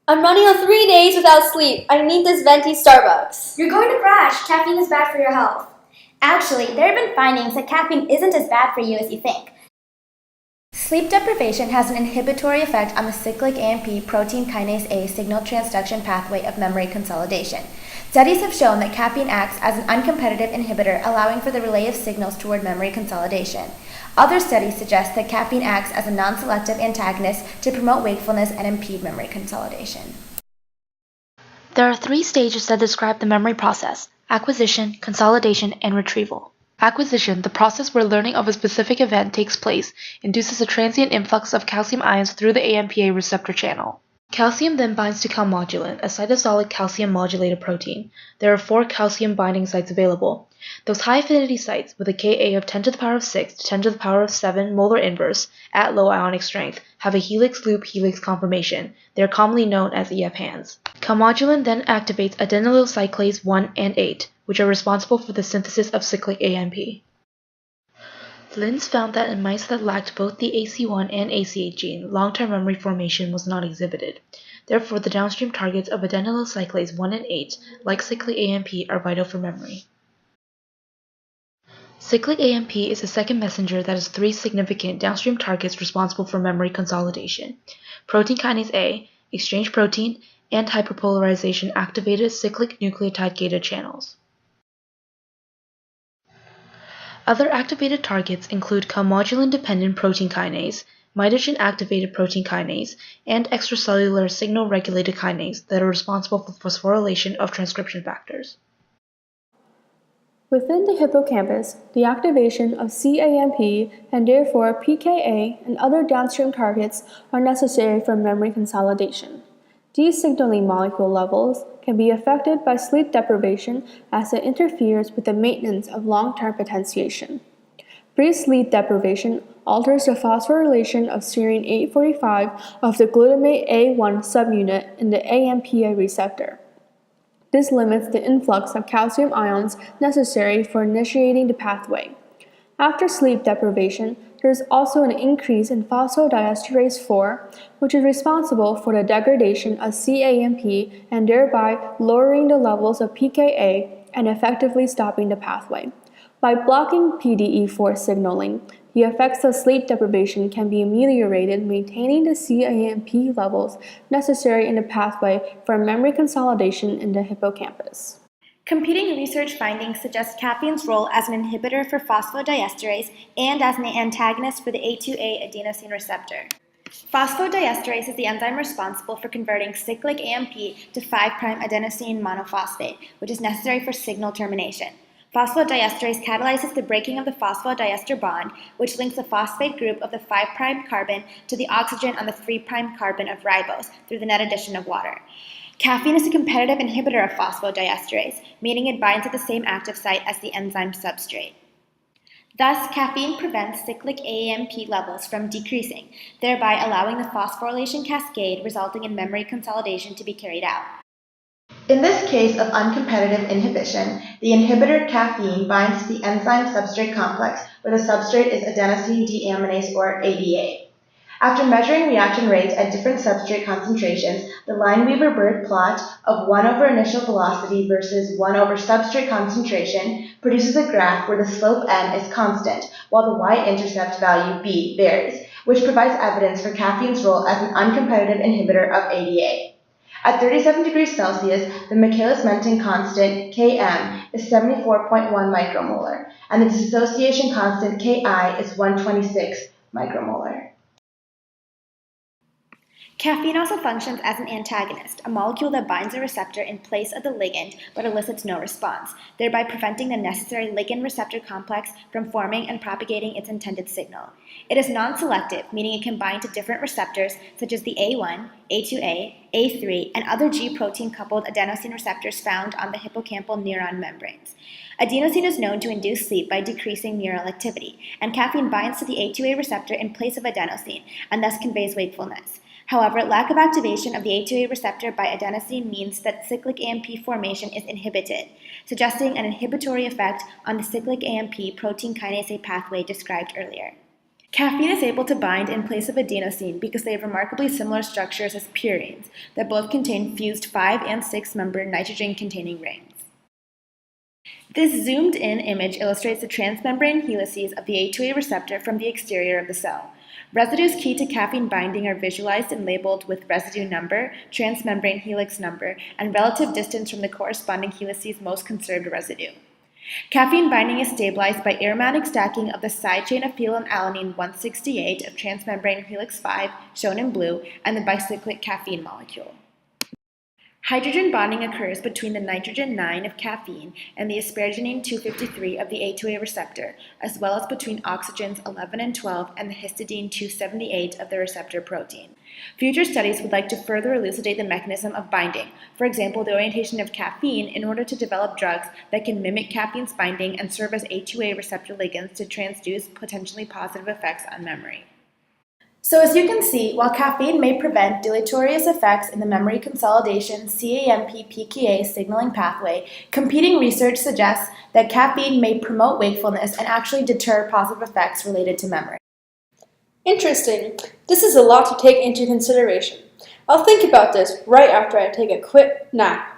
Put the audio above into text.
I'm running on 3 days without sleep. I need this venti Starbucks. You're going to crash. Caffeine is bad for your health. Actually, there have been findings that caffeine isn't as bad for you as you think. Sleep deprivation has an inhibitory effect on the cyclic AMP protein kinase A signal transduction pathway of memory consolidation. Studies have shown that caffeine acts as an uncompetitive inhibitor, allowing for the relay of signals toward memory consolidation. Other studies suggest that caffeine acts as a non-selective antagonist to promote wakefulness and impede memory consolidation. There are 3 stages that describe the memory process: acquisition, consolidation, and retrieval. Acquisition, the process where learning of a specific event takes place, induces a transient influx of calcium ions through the AMPA receptor channel. Calcium then binds to calmodulin, a cytosolic calcium modulator protein. There are 4 calcium binding sites available. Those high-affinity sites, with a Ka of 10 to the power of 6 to 10 to the power of 7 molar inverse at low ionic strength, have a helix-loop-helix conformation. They are commonly known as EF hands. Calmodulin then activates adenylyl cyclase 1 and 8, which are responsible for the synthesis of cyclic AMP. Linz found that in mice that lacked both the AC1 and AC8 gene, long-term memory formation was not exhibited. Therefore, the downstream targets of adenylyl cyclase 1 and 8, like cyclic AMP, are vital for memory. Cyclic AMP is the second messenger that has 3 significant downstream targets responsible for memory consolidation: protein kinase A, exchange protein, and hyperpolarization activated cyclic nucleotide gated channels. Other activated targets include calmodulin-dependent protein kinase, mitogen-activated protein kinase, and extracellular signal-regulated kinase that are responsible for phosphorylation of transcription factors. Within the hippocampus, the activation of CAMP and therefore PKA and other downstream targets are necessary for memory consolidation. These signaling molecule levels can be affected by sleep deprivation as it interferes with the maintenance of long-term potentiation. Brief sleep deprivation alters the phosphorylation of serine 845 of the glutamate A1 subunit in the AMPA receptor. This limits the influx of calcium ions necessary for initiating the pathway. After sleep deprivation, there is also an increase in phosphodiesterase 4, which is responsible for the degradation of CAMP and thereby lowering the levels of PKA and effectively stopping the pathway. By blocking PDE4 signaling, the effects of sleep deprivation can be ameliorated, maintaining the CAMP levels necessary in the pathway for memory consolidation in the hippocampus. Competing research findings suggest caffeine's role as an inhibitor for phosphodiesterase and as an antagonist for the A2A adenosine receptor. Phosphodiesterase is the enzyme responsible for converting cyclic AMP to 5' adenosine monophosphate, which is necessary for signal termination. Phosphodiesterase catalyzes the breaking of the phosphodiester bond, which links the phosphate group of the 5' carbon to the oxygen on the 3' carbon of ribose through the net addition of water. Caffeine is a competitive inhibitor of phosphodiesterase, meaning it binds at the same active site as the enzyme substrate. Thus, caffeine prevents cyclic AMP levels from decreasing, thereby allowing the phosphorylation cascade resulting in memory consolidation to be carried out. In this case of uncompetitive inhibition, the inhibitor caffeine binds to the enzyme substrate complex where the substrate is adenosine deaminase or ADA. After measuring reaction rates at different substrate concentrations, the Lineweaver-Burd plot of 1 over initial velocity versus 1 over substrate concentration produces a graph where the slope n is constant, while the y-intercept value b varies, which provides evidence for caffeine's role as an uncompetitive inhibitor of ADA. At 37 degrees Celsius, the Michaelis-Menten constant Km is 74.1 micromolar, and the dissociation constant Ki is 126 micromolar. Caffeine also functions as an antagonist, a molecule that binds a receptor in place of the ligand but elicits no response, thereby preventing the necessary ligand-receptor complex from forming and propagating its intended signal. It is non-selective, meaning it can bind to different receptors such as the A1, A2A, A3, and other G-protein-coupled adenosine receptors found on the hippocampal neuron membranes. Adenosine is known to induce sleep by decreasing neural activity, and caffeine binds to the A2A receptor in place of adenosine and thus conveys wakefulness. However, lack of activation of the A2A receptor by adenosine means that cyclic AMP formation is inhibited, suggesting an inhibitory effect on the cyclic AMP protein kinase A pathway described earlier. Caffeine is able to bind in place of adenosine because they have remarkably similar structures as purines that both contain fused 5 and 6-membered nitrogen-containing rings. This zoomed-in image illustrates the transmembrane helices of the A2A receptor from the exterior of the cell. Residues key to caffeine binding are visualized and labeled with residue number, transmembrane helix number, and relative distance from the corresponding helice's most conserved residue. Caffeine binding is stabilized by aromatic stacking of the side chain of phenylalanine 168 of transmembrane helix 5, shown in blue, and the bicyclic caffeine molecule. Hydrogen bonding occurs between the nitrogen 9 of caffeine and the asparagine 253 of the A2A receptor, as well as between oxygens 11 and 12 and the histidine 278 of the receptor protein. Future studies would like to further elucidate the mechanism of binding, for example, the orientation of caffeine, in order to develop drugs that can mimic caffeine's binding and serve as A2A receptor ligands to transduce potentially positive effects on memory. So as you can see, while caffeine may prevent deleterious effects in the memory consolidation CAMP-PKA signaling pathway, competing research suggests that caffeine may promote wakefulness and actually deter positive effects related to memory. Interesting. This is a lot to take into consideration. I'll think about this right after I take a quick nap.